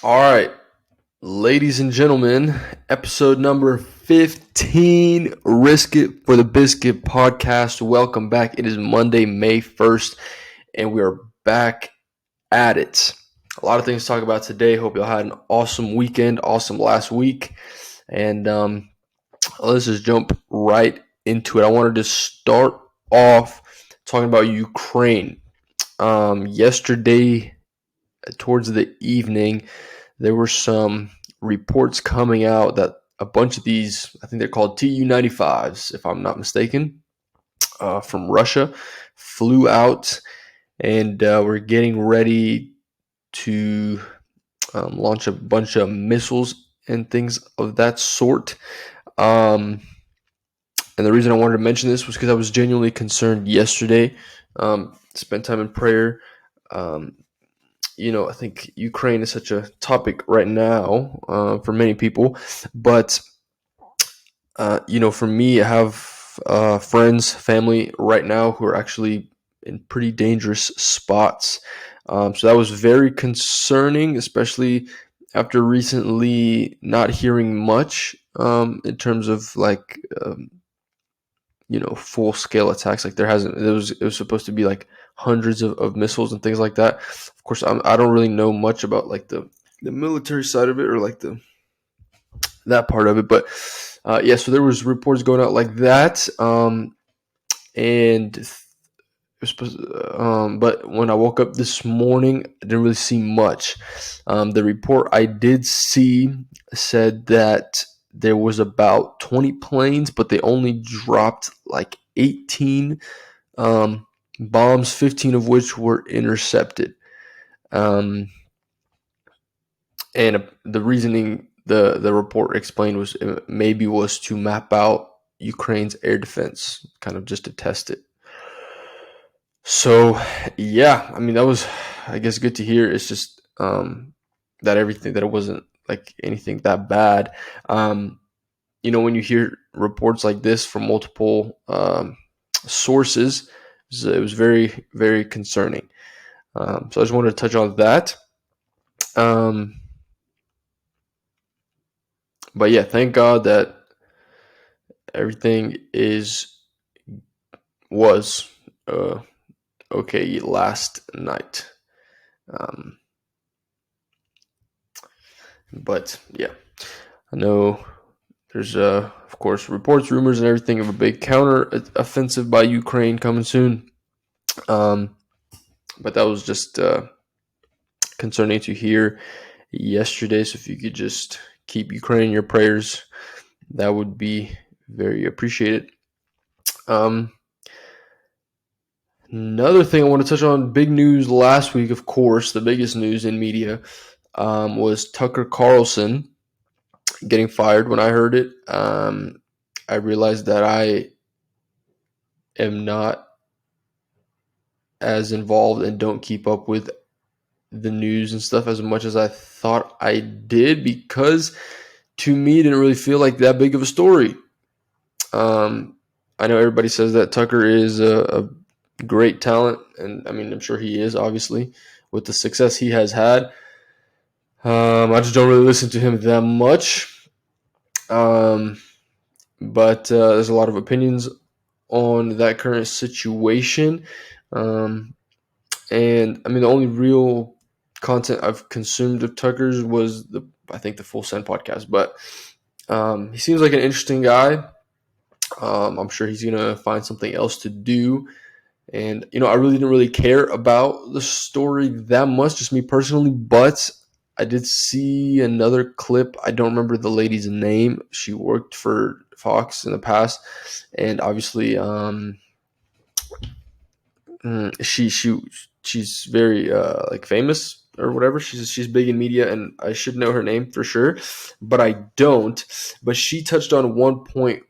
All right, ladies and gentlemen, episode number 15, Risk It for the Biscuit podcast. Welcome back. It is Monday, May 1st, and we are back at it. A lot of things to talk about today. Hope y'all had an awesome weekend, awesome last week. And let's just jump right into it. I wanted to start off talking about Ukraine. Yesterday, towards the evening, there were some reports coming out that a bunch of these, I think they're called Tu-95s, if I'm not mistaken, from Russia, flew out and were getting ready to launch a bunch of missiles and things of that sort. And the reason I wanted to mention this was because I was genuinely concerned yesterday. Spent time in prayer. Um, I think Ukraine is such a topic right now for many people. But, for me, I have friends, family right now who are actually in pretty dangerous spots. So that was very concerning, especially after recently not hearing much in terms of full scale attacks. Like it was supposed to be like hundreds of missiles and things like that. Of course, I don't really know much about like the military side of it or like that part of it, but yeah. So there was reports going out like that, and it was supposed. But when I woke up this morning, I didn't really see much. The report I did see said that there was about 20 planes, but they only dropped like 18 bombs, 15 of which were intercepted. And the reasoning the report explained was maybe was to map out Ukraine's air defense, kind of just to test it. So yeah, I mean that was, I guess, good to hear. It's just that it wasn't like anything that bad. When you hear reports like this from multiple sources, it was very, very concerning. So I just wanted to touch on that. But yeah, thank God that everything was okay last night. But yeah, I know there's of course reports, rumors, and everything of a big counter offensive by Ukraine coming soon. But that was just concerning to hear yesterday. So if you could just keep Ukraine in your prayers, that would be very appreciated. Another thing I want to touch on, big news last week, of course, the biggest news in media was Tucker Carlson getting fired. When I heard it, I realized that I am not as involved and don't keep up with the news and stuff as much as I thought I did, because to me it didn't really feel like that big of a story. I know everybody says that Tucker is a great talent, and I mean I'm sure he is, obviously, with the success he has had. I just don't really listen to him that much. But there's a lot of opinions on that current situation. And I mean, the only real content I've consumed of Tucker's was I think the Full Send podcast. But he seems like an interesting guy. I'm sure he's gonna find something else to do. And I really didn't really care about the story that much, just me personally. But I did see another clip. I don't remember the lady's name. She worked for Fox in the past, and obviously, she's very like famous or whatever. She's big in media, and I should know her name for sure, but I don't. But she touched on one point,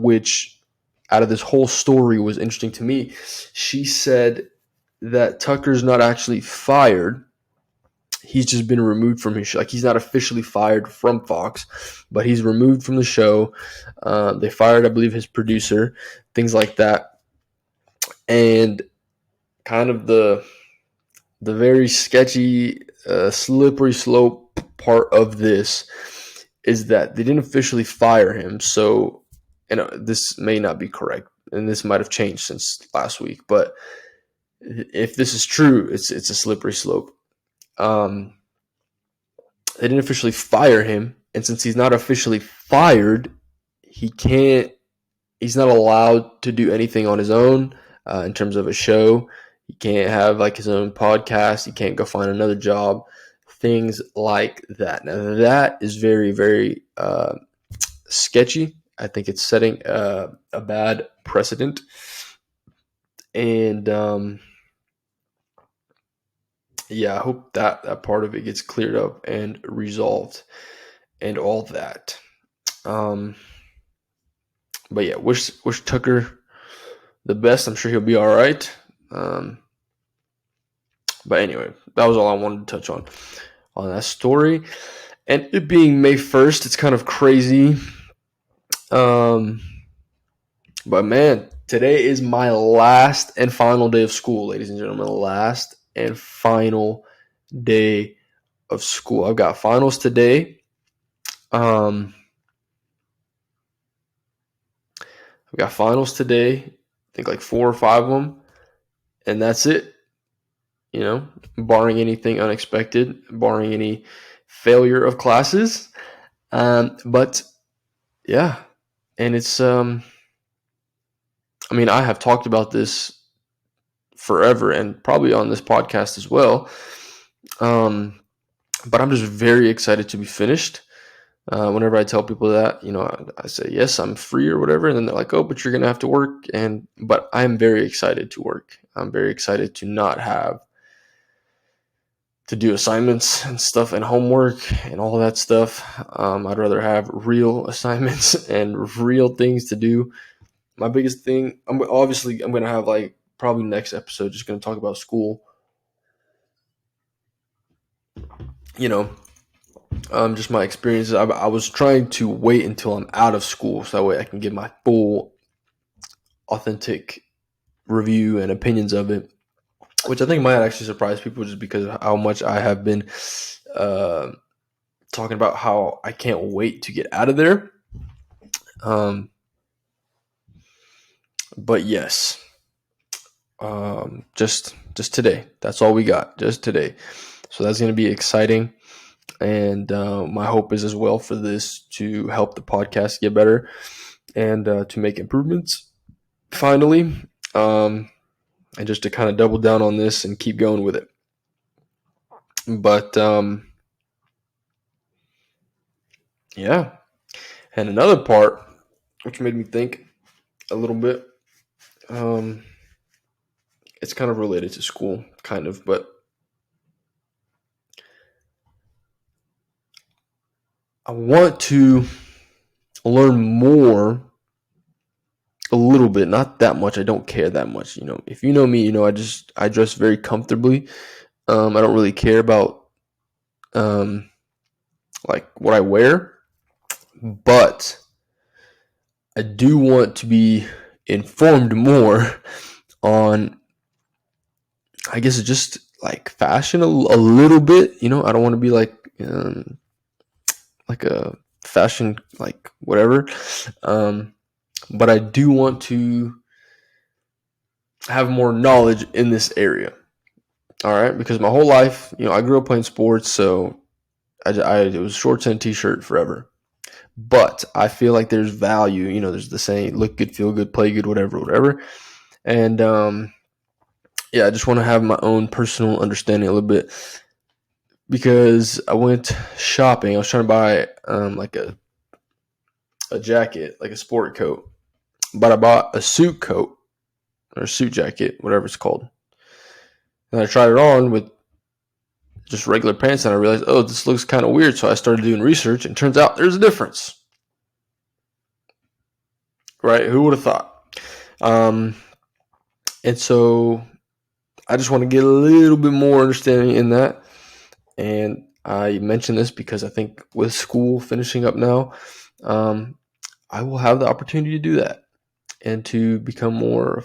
which out of this whole story was interesting to me. She said that Tucker's not actually fired. He's just been removed from his show. Like, he's not officially fired from Fox, but he's removed from the show. They fired, I believe, his producer, things like that. And kind of the very sketchy, slippery slope part of this is that they didn't officially fire him. So, and this may not be correct, and this might have changed since last week. But if this is true, it's a slippery slope. They didn't officially fire him, and since he's not officially fired, he can't. He's not allowed to do anything on his own in terms of a show. He can't have like his own podcast. He can't go find another job. Things like that. Now that is very, very sketchy. I think it's setting a bad precedent, and yeah, I hope that part of it gets cleared up and resolved, and all that. But yeah, wish Tucker the best. I'm sure he'll be all right. But anyway, that was all I wanted to touch on that story. And it being May 1st, it's kind of crazy. But man, today is my last and final day of school, ladies and gentlemen. Last and final day of school. I've got finals today. I've got finals today. I think like 4 or 5 of them. And that's it. You know, barring anything unexpected, barring any failure of classes. But yeah, and it's, I mean, I have talked about this forever and probably on this podcast as well. But I'm just very excited to be finished. Whenever I tell people that, you know, I say, yes, I'm free or whatever. And then they're like, oh, but you're going to have to work. But I'm very excited to work. I'm very excited to not have to do assignments and stuff and homework and all that stuff. I'd rather have real assignments and real things to do. My biggest thing, I'm going to have like probably next episode, just going to talk about school. You know, just my experiences. I was trying to wait until I'm out of school so that way I can give my full, authentic review and opinions of it, which I think might actually surprise people just because of how much I have been talking about how I can't wait to get out of there. But yes, just today. That's all we got, just today. So that's going to be exciting. And my hope is as well for this to help the podcast get better and to make improvements finally. And just to kind of double down on this and keep going with it. But yeah. And another part, which made me think a little bit, it's kind of related to school, kind of, but I want to learn more a little bit, not that much. I don't care that much. You know, if you know me, you know, I dress very comfortably. I don't really care about like what I wear, but I do want to be informed more on, I guess, just like fashion a little bit. You know, I don't want to be like a fashion, like whatever. But I do want to have more knowledge in this area. All right, because my whole life, you know, I grew up playing sports, so it was shorts and t-shirt forever. But I feel like there's value, you know, there's the saying, look good, feel good, play good, whatever. And yeah, I just want to have my own personal understanding a little bit, because I went shopping. I was trying to buy like a jacket, like a sport coat, but I bought a suit coat or a suit jacket, whatever it's called. And I tried it on with just regular pants, and I realized, oh, this looks kind of weird. So I started doing research, and turns out there's a difference. Right? Who would have thought? And so I just want to get a little bit more understanding in that. And I mention this because I think with school finishing up now, I will have the opportunity to do that and to become more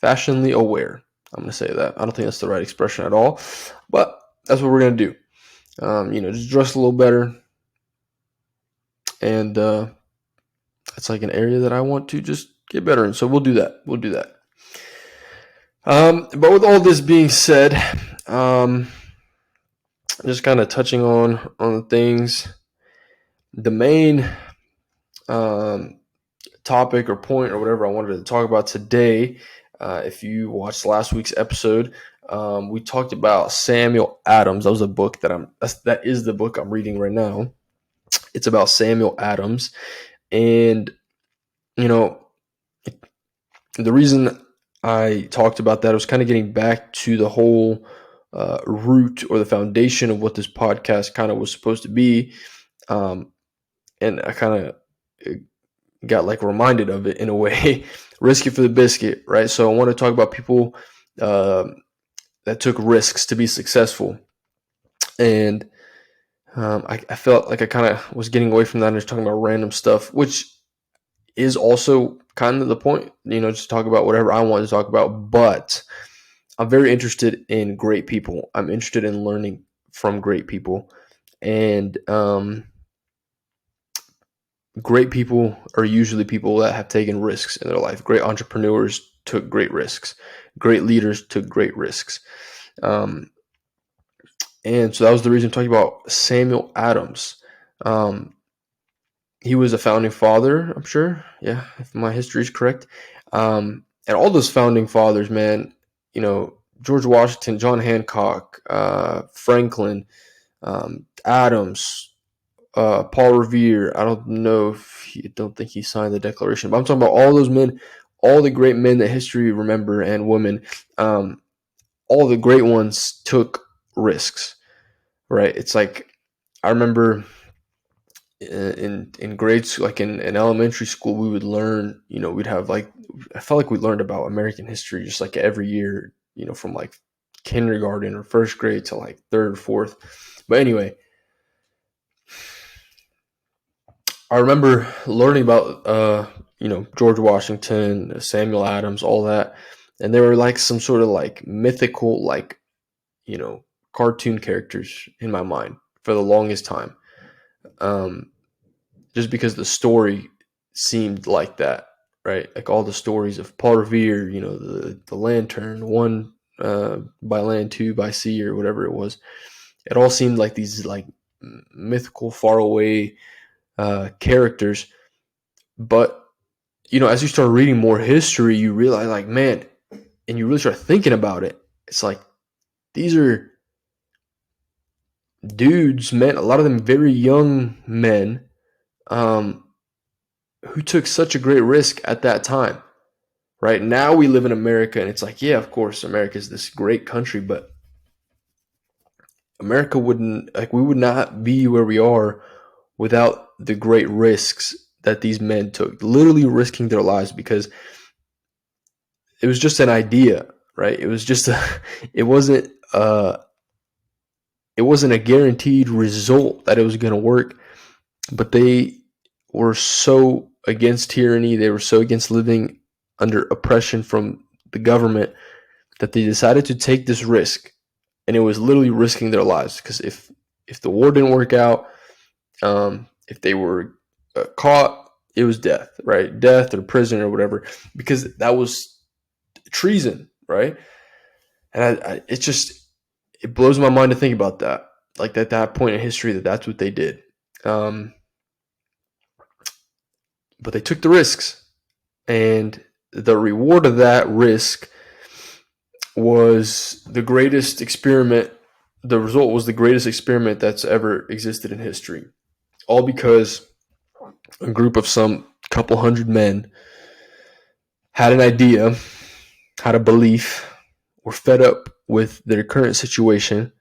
fashionably aware. I'm going to say that. I don't think that's the right expression at all, but that's what we're going to do. just dress a little better. And it's like an area that I want to just get better in. So we'll do that. We'll do that. But with all this being said, just kind of touching on things. The main topic or point or whatever I wanted to talk about today, if you watched last week's episode, we talked about Samuel Adams. That was a book that is the book I'm reading right now. It's about Samuel Adams, and the reason I talked about that was kind of getting back to the whole root or the foundation of what this podcast kind of was supposed to be. And I kind of got like reminded of it in a way. Risk it for the biscuit, right? So I want to talk about people that took risks to be successful. And I felt like I kind of was getting away from that and just talking about random stuff, which is also kind of the point, just talk about whatever I want to talk about. But I'm very interested in great people. I'm interested in learning from great people. And great people are usually people that have taken risks in their life. Great entrepreneurs took great risks. Great leaders took great risks. And so that was the reason I'm talking about Samuel Adams. He was a founding father, I'm sure. Yeah, if my history is correct. And all those founding fathers, man, George Washington, John Hancock, Franklin, Adams, Paul Revere. I don't think he signed the Declaration, but I'm talking about all those men, all the great men that history remember, and women. All the great ones took risks, right? It's like I remember in grade school, like in elementary school, we would learn, we'd have like, I felt like we learned about American history just like every year, from like kindergarten or first grade to like third or fourth. But anyway, I remember learning about, George Washington, Samuel Adams, all that. And they were like some sort of like mythical, like, cartoon characters in my mind for the longest time. Just because the story seemed like that, right? Like all the stories of Paul Revere, the lantern, one by land, two by sea, or whatever it was. It all seemed like these like mythical, faraway characters. But as you start reading more history, you realize, like, man, and you really start thinking about it. It's like these are dudes, men, a lot of them very young men, who took such a great risk at that time. Right now we live in America, and it's like, yeah, of course, America is this great country, but America we would not be where we are without the great risks that these men took, literally risking their lives, because it was just an idea, right? It was just it wasn't a guaranteed result that it was going to work, but they were so against tyranny, they were so against living under oppression from the government, that they decided to take this risk. And it was literally risking their lives, because if the war didn't work out, if they were caught, it was death, right? Death or prison or whatever, because that was treason, right? And it blows my mind to think about that. Like at that point in history, that's what they did. But they took the risks, and the reward of that risk was the greatest experiment. The result was the greatest experiment that's ever existed in history. All because a group of some couple hundred men had an idea, had a belief, were fed up with their current situation.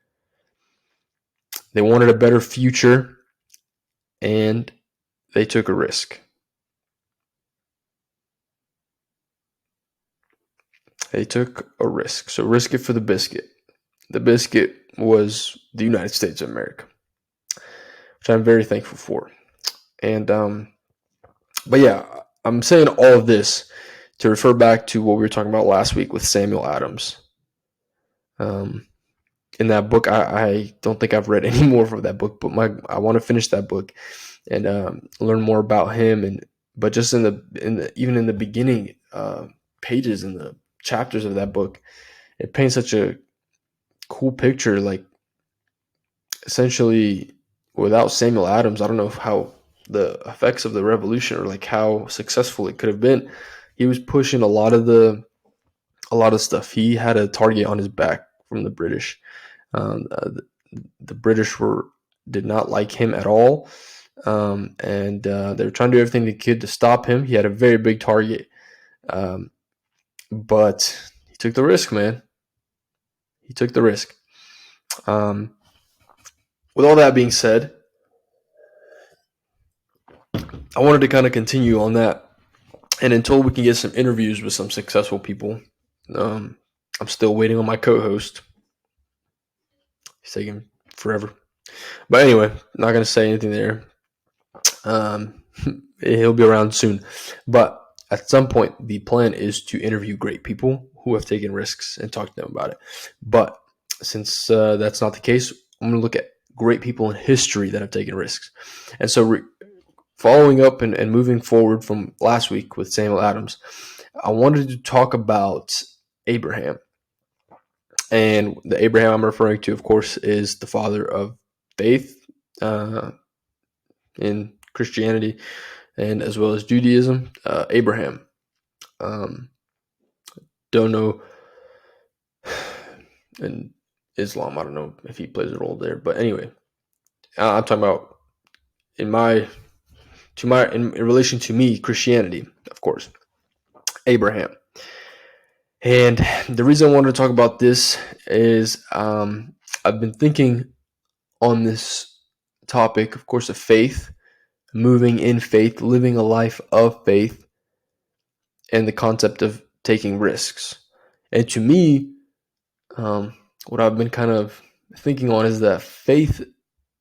They wanted a better future, and they took a risk. They took a risk. So risk it for the biscuit. The biscuit was the United States of America, which I'm very thankful for. And but yeah, I'm saying all of this to refer back to what we were talking about last week with Samuel Adams. in that book. I don't think I've read any more of that book, but I want to finish that book and learn more about him. But just even in the beginning pages in the chapters of that book, it paints such a cool picture. Like, essentially, without Samuel Adams, I don't know how the effects of the revolution, or like how successful it could have been. He was pushing a lot of stuff. He had a target on his back from the British. The British did not like him at all, and they were trying to do everything they could to stop him. He had a very big target, but he took the risk, man. He took the risk. With all that being said, I wanted to kind of continue on that, and until we can get some interviews with some successful people, I'm still waiting on my co-host. He's taking forever. But anyway, not going to say anything there. He'll be around soon. But at some point, the plan is to interview great people who have taken risks and talk to them about it. But since that's not the case, I'm going to look at great people in history that have taken risks. And so following up and moving forward from last week with Samuel Adams, I wanted to talk about Abraham. And the Abraham I'm referring to, of course, is the father of faith in Christianity and as well as Judaism. Abraham. Don't know. In Islam, I don't know if he plays a role there. But anyway, I'm talking about in relation to me, Christianity, of course. Abraham. And the reason I wanted to talk about this is I've been thinking on this topic, of course, of faith, moving in faith, living a life of faith, and the concept of taking risks. And to me, what I've been kind of thinking on is that faith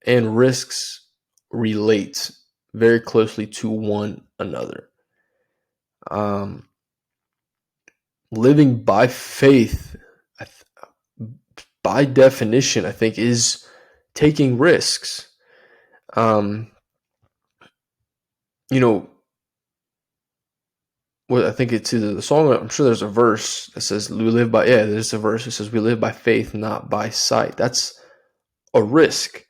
and risks relate very closely to one another. Living by faith, by definition, I think, is taking risks. Well, I think it's either the song. I'm sure there's a verse that says we live by. Yeah, there's a verse that says we live by faith, not by sight. That's a risk.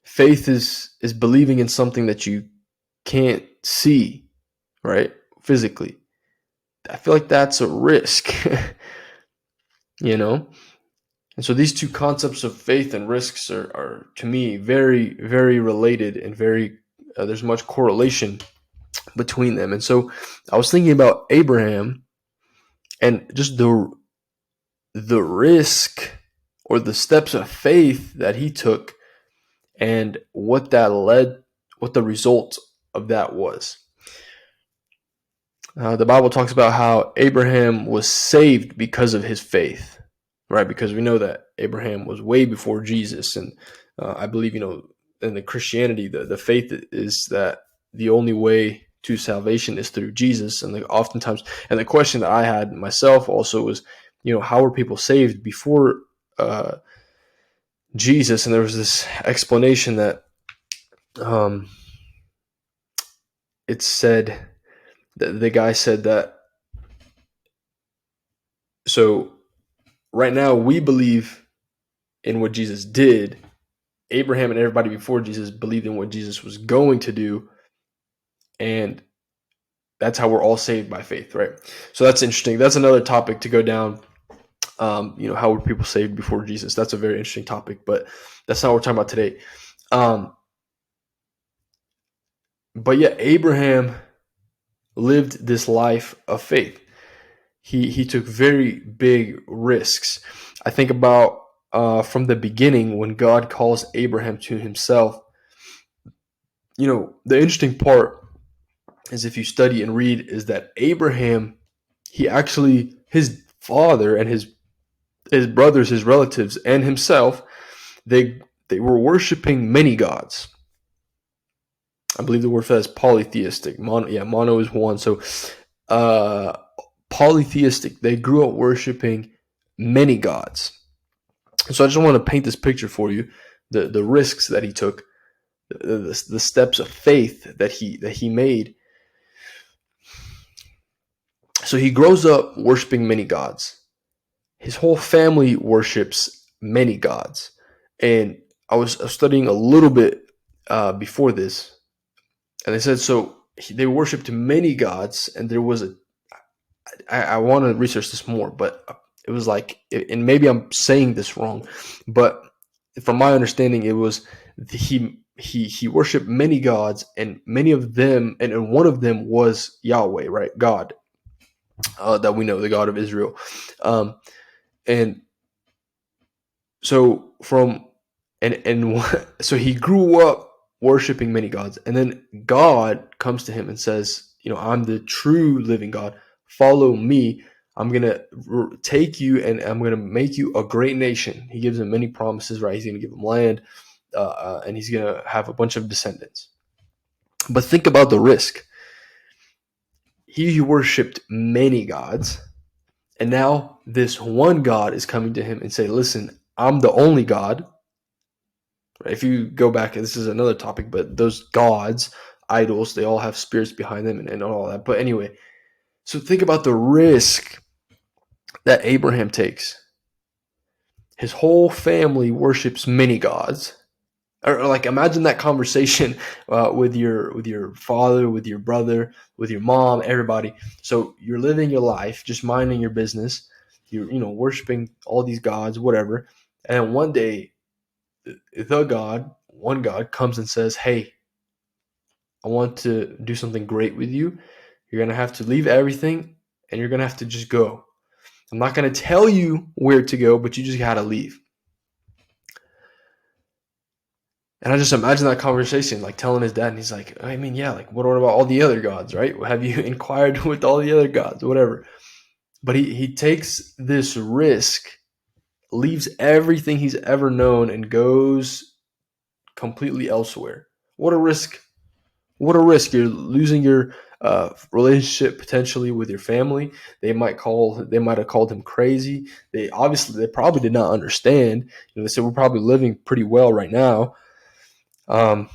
Faith is believing in something that you can't see, right? Physically. I feel like that's a risk, And so these two concepts of faith and risks are to me, very, very related, and very, there's much correlation between them. And so I was thinking about Abraham and just the risk or the steps of faith that he took and what the result of that was. The Bible talks about how Abraham was saved because of his faith, right? Because we know that Abraham was way before Jesus. And I believe, in the Christianity, the faith is that the only way to salvation is through Jesus. And oftentimes, and the question that I had myself also was, how were people saved before Jesus? And there was this explanation that it said, the guy said that, so right now we believe in what Jesus did. Abraham and everybody before Jesus believed in what Jesus was going to do. And that's how we're all saved by faith, right? So that's interesting. That's another topic to go down. How were people saved before Jesus? That's a very interesting topic, but that's not what we're talking about today. But yeah, Abraham lived this life of faith. He took very big risks. I think about from the beginning when God calls Abraham to himself. The interesting part is, if you study and read, is that Abraham, his father and his brothers, his relatives, and himself, they were worshiping many gods. I believe the word for that is polytheistic. Mono is one. So polytheistic. They grew up worshiping many gods. So I just want to paint this picture for you, the risks that he took, the steps of faith that he made. So he grows up worshiping many gods. His whole family worships many gods. And I was studying a little bit before this, and they said they worshipped many gods, and there was I want to research this more, but it was like, and maybe I'm saying this wrong, but from my understanding, it was he worshipped many gods, and many of them, and one of them was Yahweh, right? God, that we know, the God of Israel, and so from and so he grew up worshiping many gods, and then God comes to him and says, I'm the true living God. Follow me. I'm gonna take you, and I'm gonna make you a great nation. He gives him many promises, right? He's gonna give him land, and he's gonna have a bunch of descendants. But think about the risk. He worshipped many gods, and now this one God is coming to him and say, listen, I'm the only God. If you go back, and this is another topic, but those gods, idols, they all have spirits behind them, and all that. But anyway, so think about the risk that Abraham takes. His whole family worships many gods. Or like, imagine that conversation with your father, with your brother, with your mom, everybody. So you're living your life, just minding your business. You're worshiping all these gods, whatever. And one day, one God comes and says, "Hey, I want to do something great with you. You're going to have to leave everything, and you're going to have to just go. I'm not going to tell you where to go, but you just got to leave." And I just imagine that conversation, like telling his dad, and he's like, I mean, yeah, like, what about all the other gods, right? Have you inquired with all the other gods, whatever? But he takes this risk, leaves everything he's ever known, and goes completely elsewhere. What a risk. What a risk. You're losing your relationship potentially with your family. They might have called him crazy. They probably did not understand. They said, we're probably living pretty well right now. But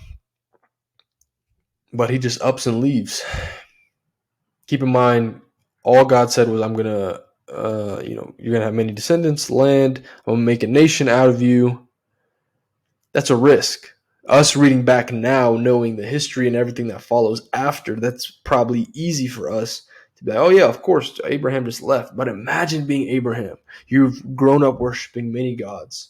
he just ups and leaves. Keep in mind, all God said was, I'm gonna you're gonna have many descendants, land, I'm gonna make a nation out of you. That's a risk. Us reading back now, knowing the history and everything that follows after, that's probably easy for us to be like, oh yeah, of course, Abraham just left. But imagine being Abraham. You've grown up worshiping many gods,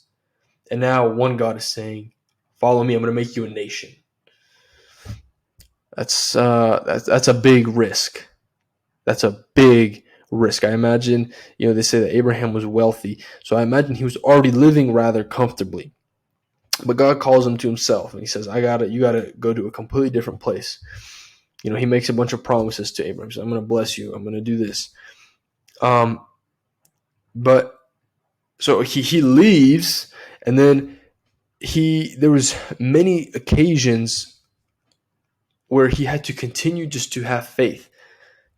and now one God is saying, follow me, I'm gonna make you a nation. That's a big risk. That's a big risk. I imagine, they say that Abraham was wealthy, so I imagine he was already living rather comfortably. But God calls him to himself, and he says, you gotta go to a completely different place. He makes a bunch of promises to Abraham. So I'm going to bless you. I'm going to do this. But so he leaves, and then there was many occasions where he had to continue just to have faith,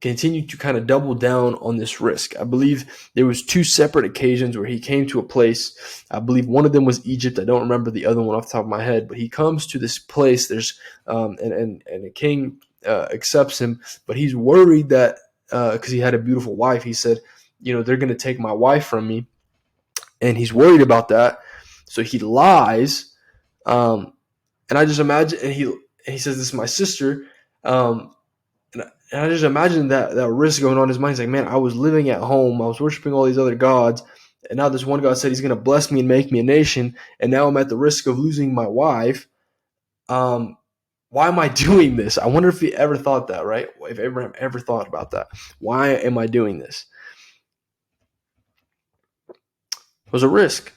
continue to kind of double down on this risk. I believe there was 2 separate occasions where he came to a place. I believe one of them was Egypt. I don't remember the other one off the top of my head, but he comes to this place. There's and a king accepts him, but he's worried that because he had a beautiful wife, he said, they're going to take my wife from me, and he's worried about that. So he lies, and I just imagine, and he says, "This is my sister." And I just imagine that risk going on in his mind. He's like, man, I was living at home. I was worshiping all these other gods. And now this one God said he's going to bless me and make me a nation. And now I'm at the risk of losing my wife. Why am I doing this? I wonder if he ever thought that, right? If Abraham ever thought about that. Why am I doing this? It was a risk.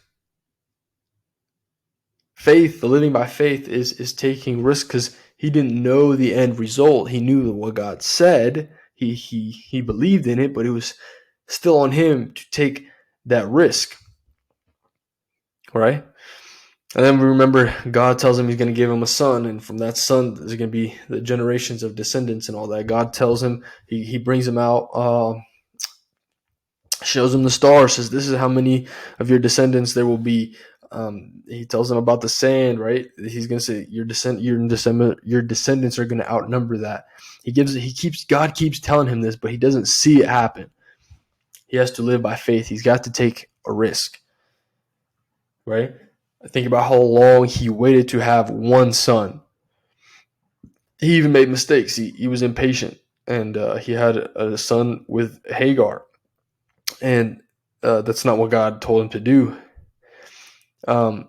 Faith, the living by faith, is taking risk because he didn't know the end result. He knew what God said. He believed in it, but it was still on him to take that risk, right? And then we remember God tells him he's going to give him a son, and from that son there's going to be the generations of descendants and all that. God tells him, he brings him out. shows him the stars, says, "This is how many of your descendants there will be." He tells them about the sand, right? He's gonna say your descendants are gonna outnumber that. God keeps telling him this, but he doesn't see it happen. He has to live by faith. He's got to take a risk, right? Think about how long he waited to have one son. He even made mistakes. He was impatient, and he had a son with Hagar, and that's not what God told him to do. Um,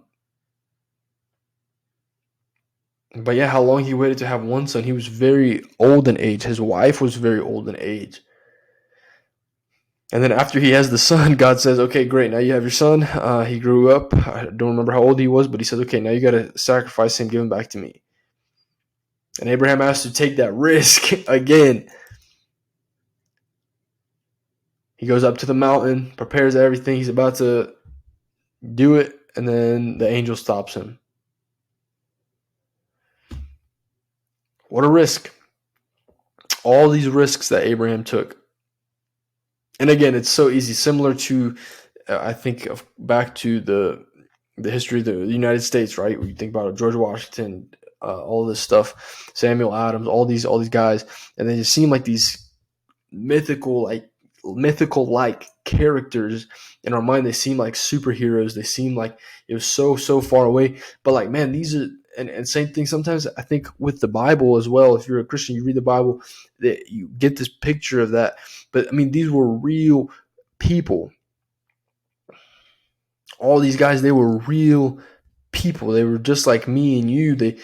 but yeah, how long he waited to have one son. He was very old in age. His wife was very old in age. And then after he has the son, God says, "Okay, great. Now you have your son. He grew up. I don't remember how old he was, but he says, okay, now you got to sacrifice him, give him back to me." And Abraham has to take that risk again. He goes up to the mountain, prepares everything. He's about to do it, and then the angel stops him. What a risk. All these risks that Abraham took. And again, it's so easy, similar to, I think, back to the history of the United States, right? When you think about George Washington, all this stuff, Samuel Adams, all these guys, and they just seem like these mythical like characters in our mind. They seem like superheroes. They seem like it was so far away. But like, man, these are and same thing sometimes I think with the Bible as well. If you're a Christian, you read the Bible, that you get this picture of that. But I mean, these were real people. All these guys, they were real people. They were just like me and you. They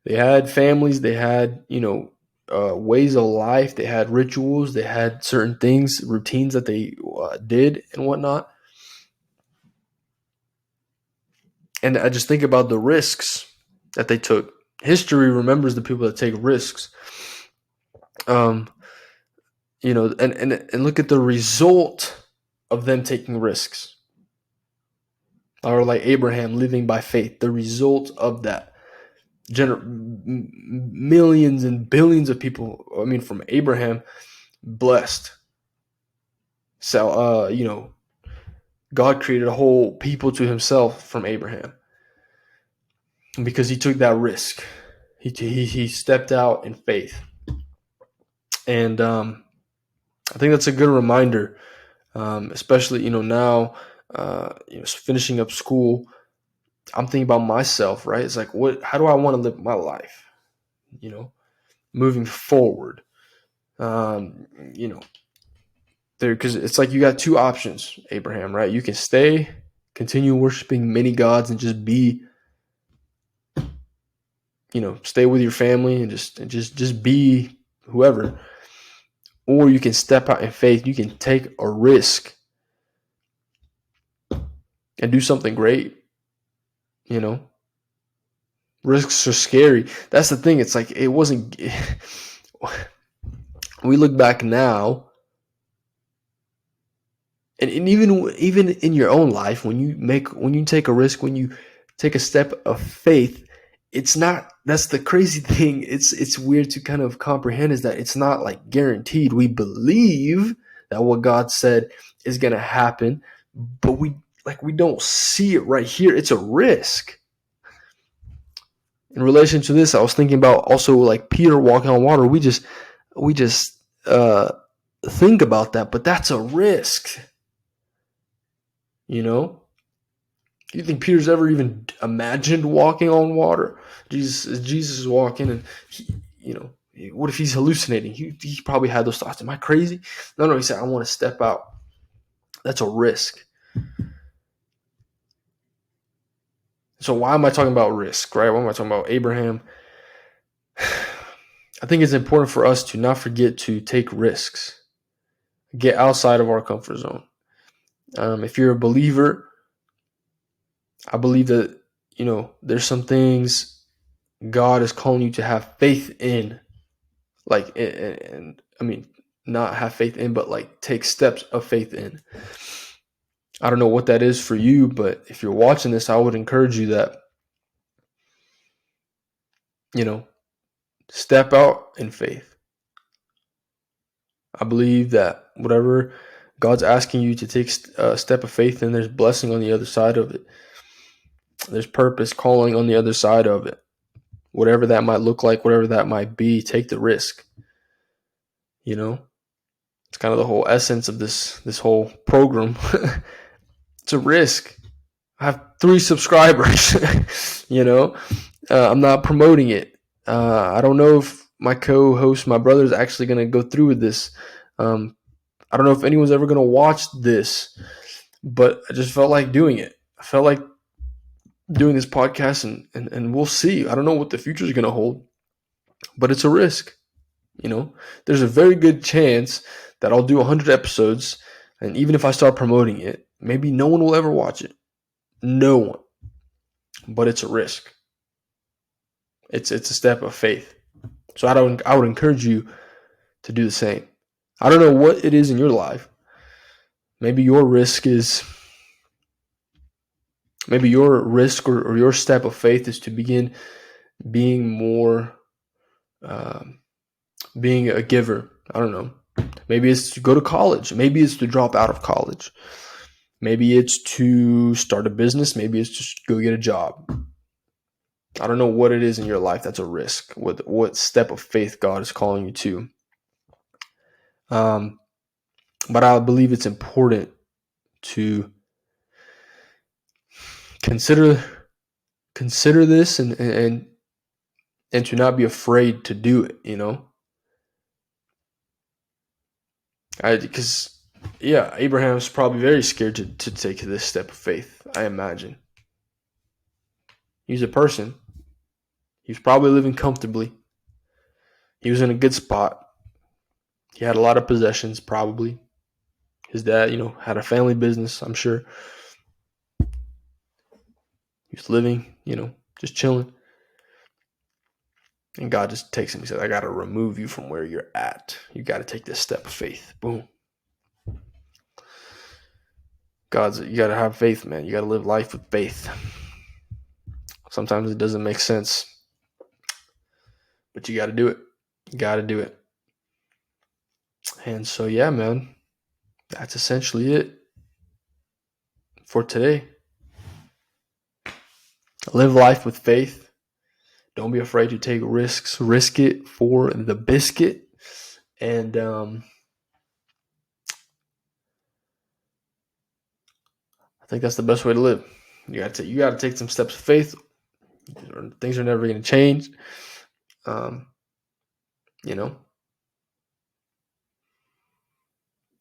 had families. They had, ways of life. They had rituals. They had certain things, routines that they did and whatnot. And I just think about the risks that they took. History remembers the people that take risks. And look at the result of them taking risks. Or like Abraham living by faith. The result of that. Millions and billions of people, from Abraham, blessed. So, God created a whole people to himself from Abraham because he took that risk. He stepped out in faith. And I think that's a good reminder, especially, now, finishing up school. I'm thinking about myself, right? It's like, how do I want to live my life? Moving forward. Because it's like you got two options, Abraham, right? You can continue worshiping many gods and just be, stay with your family and just be whoever. Or you can step out in faith. You can take a risk and do something great. Risks are scary. That's the thing. It's like it wasn't. We look back now, and even in your own life, when you take a risk, when you take a step of faith, it's not. That's the crazy thing. It's weird to kind of comprehend, is that it's not like guaranteed. We believe that what God said is going to happen, but we don't see it right here. It's a risk. In relation to this, I was thinking about also like Peter walking on water. We just think about that, but that's a risk. You think Peter's ever even imagined walking on water? Jesus is walking, and what if he's hallucinating? He probably had those thoughts. Am I crazy? No. He said, I want to step out. That's a risk. So why am I talking about risk, right? Why am I talking about Abraham? I think it's important for us to not forget to take risks, get outside of our comfort zone. If you're a believer, I believe that, there's some things God is calling you to have faith in, not have faith in, but like take steps of faith in. I don't know what that is for you, but if you're watching this, I would encourage you that, step out in faith. I believe that whatever God's asking you to take a step of faith, and there's blessing on the other side of it. There's purpose calling on the other side of it. Whatever that might look like, whatever that might be, take the risk. You know, it's kind of the whole essence of this whole program. It's a risk. I have 3 subscribers. I'm not promoting it. I don't know if my co-host, my brother, is actually going to go through with this. I don't know if anyone's ever going to watch this, but I just felt like doing it. I felt like doing this podcast, and we'll see. I don't know what the future is going to hold, but it's a risk. There's a very good chance that I'll do 100 episodes, and even if I start promoting it, maybe no one will ever watch it. No one. But it's a risk. It's a step of faith. So I would encourage you to do the same. I don't know what it is in your life. Maybe your risk or your step of faith is to begin being more, being a giver. I don't know. Maybe it's to go to college. Maybe it's to drop out of college. Maybe it's to start a business. Maybe it's just go get a job. I don't know what it is in your life that's a risk. What step of faith God is calling you to. But I believe it's important to consider this and to not be afraid to do it. Because Abraham's probably very scared to take this step of faith, I imagine. He's a person. He was probably living comfortably. He was in a good spot. He had a lot of possessions, probably. His dad, had a family business, I'm sure. He was living, just chilling. And God just takes him. He said, I got to remove you from where you're at. You got to take this step of faith. Boom. You got to have faith, man. You got to live life with faith. Sometimes it doesn't make sense. But you got to do it. You got to do it. And so, yeah, man. That's essentially it for today. Live life with faith. Don't be afraid to take risks. Risk it for the biscuit. And I think that's the best way to live. You got to take some steps of faith. Things are never going to change.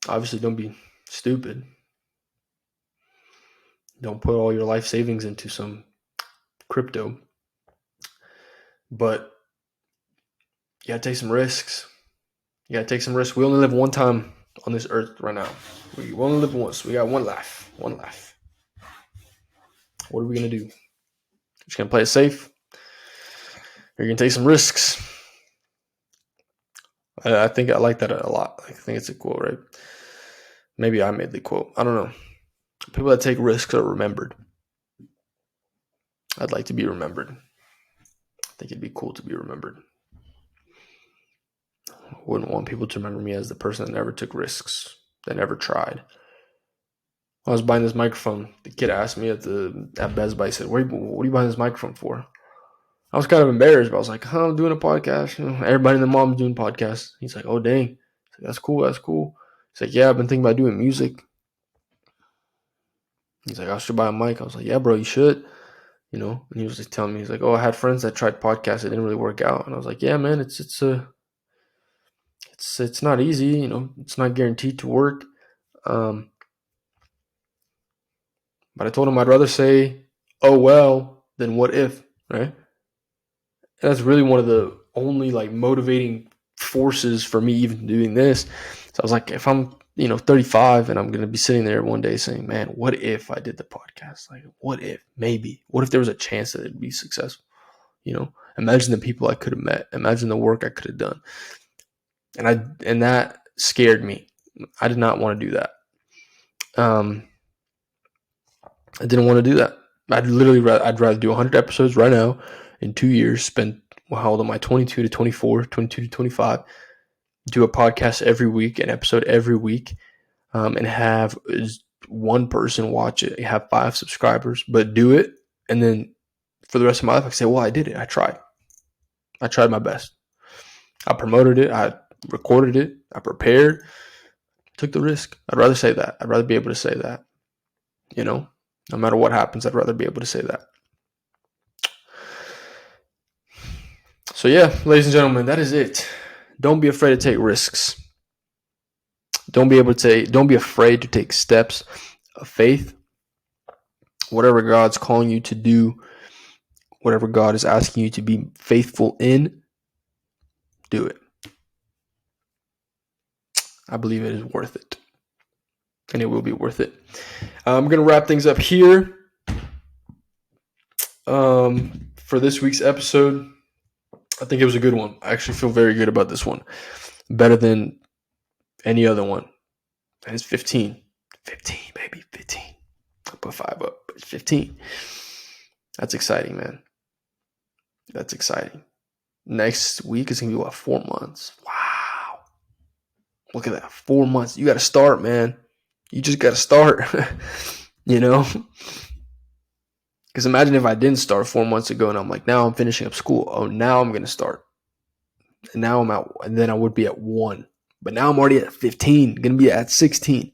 Obviously, don't be stupid. Don't put all your life savings into some crypto. But you got to take some risks. We only live one time on this earth right now. We only live once. We got one life. What are we going to do? Just going to play it safe? Or you're going to take some risks? I think I like that a lot. I think it's a quote, right? Maybe I made the quote. I don't know. People that take risks are remembered. I'd like to be remembered. I think it'd be cool to be remembered. I wouldn't want people to remember me as the person that never took risks, that never tried. When I was buying this microphone, the kid asked me at Best Buy, he said, what are you buying this microphone for? I was kind of embarrassed, but I was like, I'm doing a podcast. Everybody in the mom's doing podcasts. He's like, oh, dang. That's cool. He's like, yeah, I've been thinking about doing music. He's like, I should buy a mic. I was like, yeah, bro, you should. And he was just telling me, he's like, oh, I had friends that tried podcasts. It didn't really work out. And I was like, yeah, man, it's not easy. It's not guaranteed to work. But I told him I'd rather say, oh, well, than what if, right? And that's really one of the only motivating forces for me even doing this. So I was like, if I'm 35 and I'm going to be sitting there one day saying, man, what if I did the podcast? What if, maybe, what if there was a chance that it'd be successful? Imagine the people I could have met. Imagine the work I could have done. And that scared me. I did not want to do that. I didn't want to do that. I'd rather do 100 episodes right now in 2 years, spend, how old am I, 22 to 24, 22 to 25, do a podcast every week, an episode every week, and have one person watch it. You have 5 subscribers, but do it. And then for the rest of my life, I can say, well, I did it. I tried. I tried my best. I promoted it. I recorded it. I prepared. Took the risk. I'd rather say that. I'd rather be able to say that. No matter what happens, I'd rather be able to say that. So yeah, ladies and gentlemen, that is it. Don't be afraid to take risks. Don't be afraid to take steps of faith. Whatever God's calling you to do, whatever God is asking you to be faithful in, do it. I believe it is worth it. And it will be worth it. I'm going to wrap things up here for this week's episode. I think it was a good one. I actually feel very good about this one. Better than any other one. And it's 15. 15, baby. 15. I'll put 5 up, but it's 15. That's exciting, man. That's exciting. Next week is going to be, 4 months. Wow. Look at that. 4 months. You got to start, man. You just got to start. Because imagine if I didn't start 4 months ago and I'm like, now I'm finishing up school. Oh, now I'm going to start. And now I'm out. And then I would be at 1. But now I'm already at 15. Going to be at 16.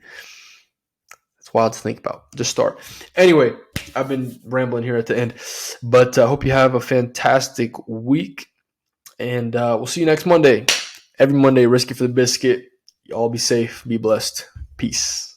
It's wild to think about. Just start. Anyway, I've been rambling here at the end. But I hope you have a fantastic week. And we'll see you next Monday. Every Monday, risk it for the biscuit. Y'all be safe. Be blessed. Peace.